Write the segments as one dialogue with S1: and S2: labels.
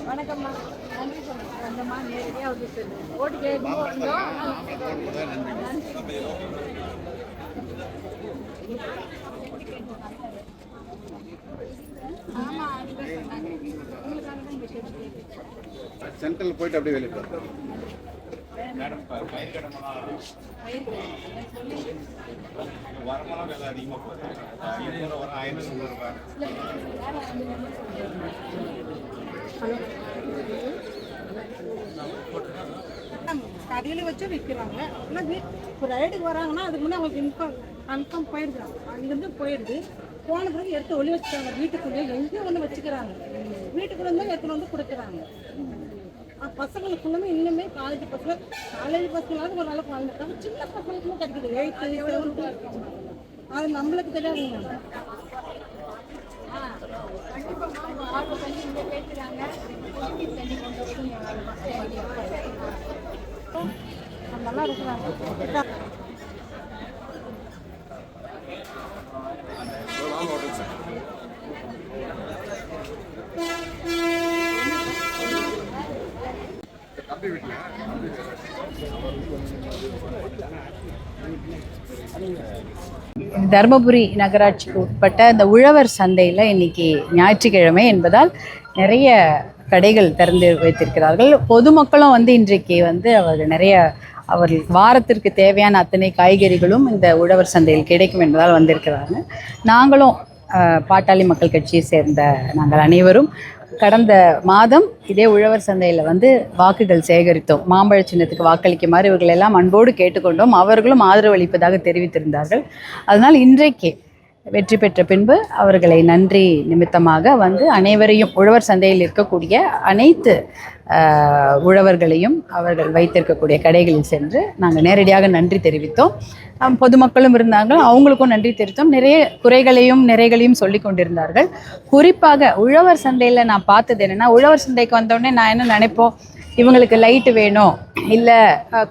S1: வணக்கம்மா, நன்றி சொல்லுங்கள். அந்தம்மா நேரடியாக வந்து சொல்லுங்கள். ஓட்டு கேட்கும் வந்தோம்.
S2: சென்ட்ரல் போயிட்டு அப்படியே வெளியே வரமெல்லாம் விலை அதிகமாக போகுது. 500 வர 500 ரூபாய்.
S1: கடையில் வச்சு விற்கிறாங்க. ஆனால் இப்போ ரைடுக்கு வராங்கன்னா அதுக்கு முன்னே அவங்களுக்கு கன்ஃபார்ம் போயிடுறாங்க. அங்கேருந்து போயிடுது. போன பிறகு எடுத்து ஒளி வச்சுட்டாங்க. வீட்டுக்குள்ளேயே எங்கேயும் வந்து வச்சுக்கிறாங்க. வீட்டுக்குள்ளே தான் எடுத்துன்னு வந்து கொடுக்குறாங்க. பசங்களுக்குள்ளுமே இன்னுமே காலேஜ் பசங்களாவது ஒரு அளவுக்கு வாழ்ந்துருக்காங்க. சின்ன பசங்களுக்குமே கிடைக்குது. 8th 7th அது நம்மளுக்கு தெரியாதுங்க. நல்லா இருக்கிறாங்க.
S3: தருமபுரி நகராட்சிக்கு உட்பட்ட இந்த உழவர் சந்தையில் இன்னைக்கு ஞாயிற்றுக்கிழமை என்பதால் நிறைய கடைகள் திறந்து வைத்திருக்கிறார்கள். பொதுமக்களும் இன்றைக்கு அவர்கள் வாரத்திற்கு தேவையான அத்தனை காய்கறிகளும் இந்த உழவர் சந்தையில் கிடைக்கும் என்பதால் வந்திருக்கிறாங்க. நாங்களும் பாட்டாளி மக்கள் கட்சியை சேர்ந்த நாங்கள் அனைவரும் கடந்த மாதம் இதே உழவர் சந்தையில் வாக்குகள் சேகரித்தோம். மாம்பழ சின்னத்துக்கு வாக்களிக்குமாறு இவர்கள் எல்லாம் அன்போடு கேட்டுக்கொண்டோம். அவர்களும் ஆதரவு அளிப்பதாக தெரிவித்திருந்தார்கள். அதனால் இன்றைக்கு வெற்றி பெற்ற பின்பு அவர்களை நன்றி நிமித்தமாக அனைவரையும் உழவர் சந்தையில் இருக்கக்கூடிய அனைத்து உழவர்களையும் அவர்கள் வைத்திருக்கக்கூடிய கடைகளில் சென்று நாங்கள் நேரடியாக நன்றி தெரிவித்தோம். பொதுமக்களும் இருந்தார்கள், அவங்களுக்கும் நன்றி தெரிவித்தோம். நிறைய குறைகளையும் நிறைகளையும் சொல்லி கொண்டிருந்தார்கள். குறிப்பாக உழவர் சந்தையில் நான் பார்த்தது என்னென்னா, உழவர் சந்தைக்கு வந்தோடனே நான் என்ன நினைப்போம், இவங்களுக்கு லைட்டு வேணும், இல்லை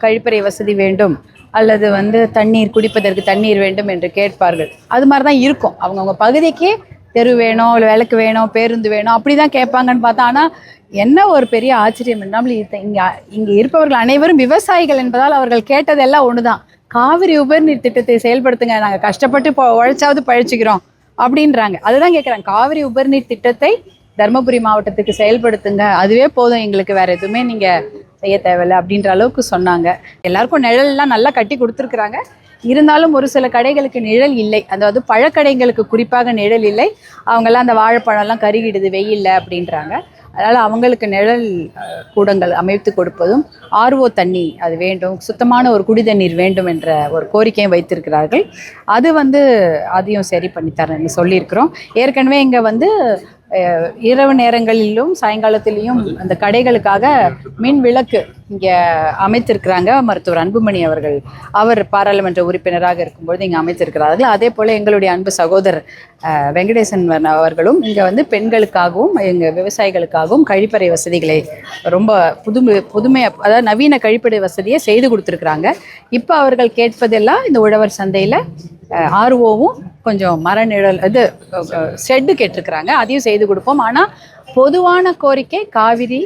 S3: கழிப்பறை வசதி வேண்டும், அல்லது தண்ணீர் குடிப்பதற்கு தண்ணீர் வேண்டும் என்று கேட்பார்கள். அது மாதிரி தான் இருக்கும். அவங்கவுங்க பகுதிக்கு தெரு வேணும், இல்லை விளக்கு வேணும், பேருந்து வேணும், அப்படி தான் கேட்பாங்கன்னு பார்த்தா. ஆனால் என்ன ஒரு பெரிய ஆச்சரியம் என்றால், இங்கே இருப்பவர்கள் அனைவரும் விவசாயிகள் என்பதால் அவர்கள் கேட்டதெல்லாம் ஒன்று தான், காவிரி உபரிநீர் திட்டத்தை செயல்படுத்துங்க, நாங்கள் கஷ்டப்பட்டு உழைச்சாவது பழிச்சுக்கிறோம் அப்படின்றாங்க. அதுதான் கேட்குறாங்க, காவிரி உபரிநீர் திட்டத்தை தருமபுரி மாவட்டத்துக்கு செயல்படுத்துங்க, அதுவே போதும் எங்களுக்கு, வேறு எதுவுமே நீங்கள் செய்ய தேவையில்லை அப்படின்ற அளவுக்கு சொன்னாங்க. எல்லாருக்கும் நிழல்லாம் நல்லா கட்டி கொடுத்துருக்குறாங்க. இருந்தாலும் ஒரு சில கடைகளுக்கு நிழல் இல்லை, அதாவது பழக்கடைகளுக்கு குறிப்பாக நிழல் இல்லை. அவங்கெல்லாம் அந்த வாழைப்பழம்லாம் கருகிடுது வெயில்ல அப்படின்றாங்க. அதனால் அவங்களுக்கு நிழல் கூடங்கள் அமைத்து கொடுப்பதும், ஆர்ஓ தண்ணி அது வேண்டும், சுத்தமான ஒரு குடி தண்ணீர் வேண்டும் என்ற ஒரு கோரிக்கையும் வைத்திருக்கிறார்கள். அது அதையும் சரி பண்ணித்தரேன்னு சொல்லியிருக்கிறோம். ஏற்கனவே இங்கே இரவு நேரங்களிலும் சாயங்காலத்திலையும் அந்த கடைகளுக்காக மின் விளக்கு இங்கே அமைத்திருக்கிறாங்க. மருத்துவர் அன்புமணி அவர் பாராளுமன்ற உறுப்பினராக இருக்கும்போது இங்கே அமைத்திருக்கிறார்கள். அதே போல் எங்களுடைய அன்பு சகோதரர் வெங்கடேசன் அவர்களும் இங்கே பெண்களுக்காகவும் எங்கள் விவசாயிகளுக்காகவும் கழிப்பறை வசதிகளை ரொம்ப புதுமையாக, அதாவது நவீன கழிப்பறை வசதியை செய்து கொடுத்துருக்குறாங்க. இப்போ அவர்கள் கேட்பதெல்லாம் இந்த உழவர் சந்தையில் ஆர்ஓவும் கொஞ்சம் மரநிழல் ஷெட்டு கேட்டிருக்கிறாங்க, அதையும் செய்து கொடுப்போம். ஆனால் பொதுவான கோரிக்கை காவிரி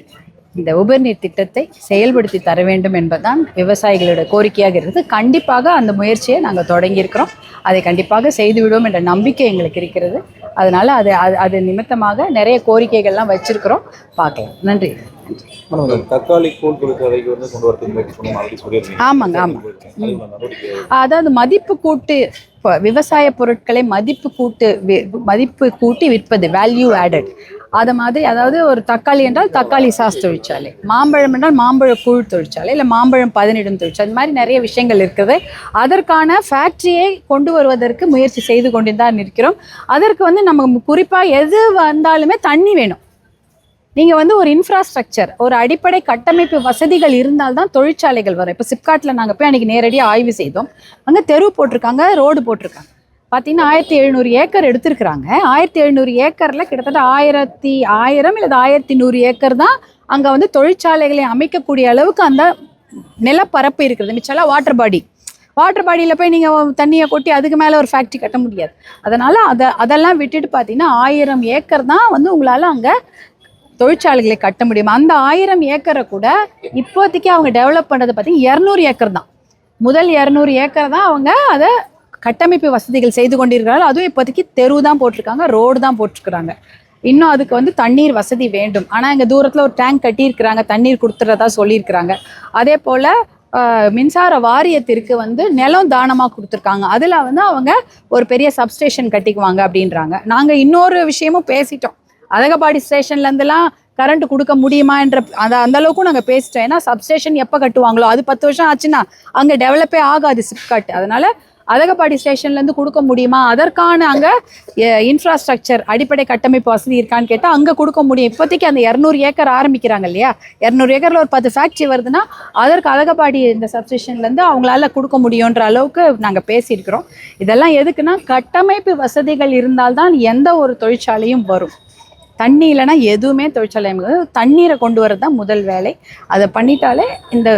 S3: இந்த உபரிநீர் திட்டத்தை செயல்படுத்தி தர வேண்டும் என்பதுதான் விவசாயிகளோட கோரிக்கையாக இருக்குது. கண்டிப்பாக அந்த முயற்சியை நாங்கள் தொடங்கியிருக்கிறோம். அதை கண்டிப்பாக செய்துவிடுவோம் என்ற நம்பிக்கை எங்களுக்கு இருக்கிறது. அதனால் அது நிமித்தமாக நிறைய கோரிக்கைகள்லாம் வச்சிருக்கிறோம், பார்க்கலாம். நன்றி.
S2: தக்காளி கூழ் கொடுக்கறதைக்கு கொண்டு வரதுக்கு
S3: ஆமாங்க. அதாவது மதிப்பு கூட்டு விவசாய பொருட்களை மதிப்பு கூட்டி விற்பது, வேல்யூ ஆடட். அது மாதிரி, அதாவது ஒரு தக்காளி என்றால் தக்காளி சாஸ் தொழிற்சாலை, மாம்பழம் என்றால் மாம்பழ கூழ் தொழிற்சாலை, இல்லை மாம்பழம் பதனிடும் தொழிற்சாலை, இந்த மாதிரி நிறைய விஷயங்கள் இருக்குது. அதற்கான ஃபேக்ட்ரியை கொண்டு வருவதற்கு முயற்சி செய்து கொண்டு தான் இருக்கிறோம். அதற்கு நமக்கு குறிப்பாக எது வந்தாலுமே தண்ணி வேணும். நீங்கள் வந்து ஒரு இன்ஃப்ராஸ்ட்ரக்சர், ஒரு அடிப்படை கட்டமைப்பு வசதிகள் இருந்தால்தான் தொழிற்சாலைகள் வரும். இப்போ சிப்காட்டில் நாங்கள் போய் அன்றைக்கி நேரடியாக ஆய்வு செய்தோம். அங்கே தெரு போட்டிருக்காங்க, ரோடு போட்டிருக்காங்க. பார்த்தீங்கன்னா 1700 ஏக்கர் எடுத்திருக்கிறாங்க. 1700 ஏக்கரில் கிட்டத்தட்ட 1000 இல்லை 1100 ஏக்கர் தான் அங்கே வந்து தொழிற்சாலைகளை அமைக்கக்கூடிய அளவுக்கு அந்த நிலப்பரப்பு இருக்கிறது. மிச்சம்லாம் வாட்டர் பாடியில் போய் நீங்கள் தண்ணியை கொட்டி அதுக்கு மேலே ஒரு ஃபேக்ட்ரி கட்ட முடியாது. அதனால் அதெல்லாம் விட்டுட்டு பார்த்தீங்கன்னா 1000 ஏக்கர் தான் வந்து உங்களால் அங்கே தொழிற்சாலைகளை கட்ட முடியும். அந்த 1000 ஏக்கரை கூட இப்போதைக்கு அவங்க டெவலப் பண்ணுறது பார்த்தீங்கன்னா 200 ஏக்கர் தான். முதல் 200 ஏக்கர் தான் அவங்க அதை கட்டமைப்பு வசதிகள் செய்து கொண்டிருக்கிறார்கள். அதுவும் இப்போதைக்கு தெரு தான் போட்டிருக்காங்க, ரோடு தான் போட்டிருக்கிறாங்க. இன்னும் அதுக்கு வந்து தண்ணீர் வசதி வேண்டும். ஆனால் இங்கே தூரத்தில் ஒரு டேங்க் கட்டியிருக்கிறாங்க, தண்ணீர் கொடுத்துறதா சொல்லியிருக்கிறாங்க. அதே போல் மின்சார வாரியத்திற்கு வந்து நிலம் தானமாக கொடுத்துருக்காங்க. அதில் வந்து அவங்க ஒரு பெரிய சப்ஸ்டேஷன் கட்டிக்குவாங்க அப்படின்றாங்க. நாங்கள் இன்னொரு விஷயமும் பேசிட்டோம். அதகபாடி ஸ்டேஷன்லேருந்துலாம் கரண்ட் கொடுக்க முடியுமான்ற அந்த அளவுக்கும் நாங்கள் பேசிட்டோம். ஏன்னா சப்ஸ்டேஷன் எப்போ கட்டுவாங்களோ அது 10 வருஷம் ஆச்சுன்னா அங்கே டெவலப்பே ஆகாது சிப்காட். அதனால் அதகபாடி ஸ்டேஷன்லேருந்து கொடுக்க முடியுமா, அதற்கான அங்கே இன்ஃப்ராஸ்ட்ரக்சர் அடிப்படை கட்டமைப்பு வசதி இருக்கான்னு கேட்டால் அங்கே கொடுக்க முடியும். இப்போதைக்கு அந்த 200 ஏக்கர் ஆரம்பிக்கிறாங்க இல்லையா, 200 ஏக்கரில் ஒரு 10 ஃபேக்ட்ரி வருதுன்னா அதற்கு அதகபாடி இந்த சப்ஸ்டேஷன்லேருந்து அவங்களால கொடுக்க முடியுன்ற அளவுக்கு நாங்கள் பேசியிருக்கிறோம். இதெல்லாம் எதுக்குன்னா கட்டமைப்பு வசதிகள் இருந்தால்தான் எந்த ஒரு தொழிற்சாலையும் வரும். தண்ணி இல்லைன்னா எதுவுமே தொழிற்சாலை. தண்ணீரை கொண்டு வரது தான் முதல் வேலை. அதை பண்ணிட்டாலே இந்த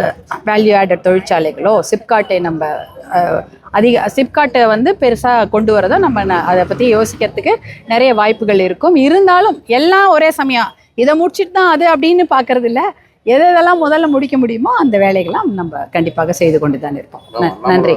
S3: வேல்யூ ஆடட் தொழிற்சாலைகளோ சிப்காட்டை நம்ம சிப்காட்டை வந்து பெருசாக கொண்டு வரதோ நம்ம அதை பற்றி யோசிக்கிறதுக்கு நிறைய வாய்ப்புகள் இருக்கும். இருந்தாலும் எல்லாம் ஒரே சமயம் இதை முடிச்சுட்டு தான் அது அப்படின்னு பார்க்கறது இல்லை. எதெல்லாம் முதல்ல முடிக்க முடியுமோ அந்த வேலைகள்லாம் நம்ம கண்டிப்பாக செய்து கொண்டு தான் இருப்போம். நன்றி.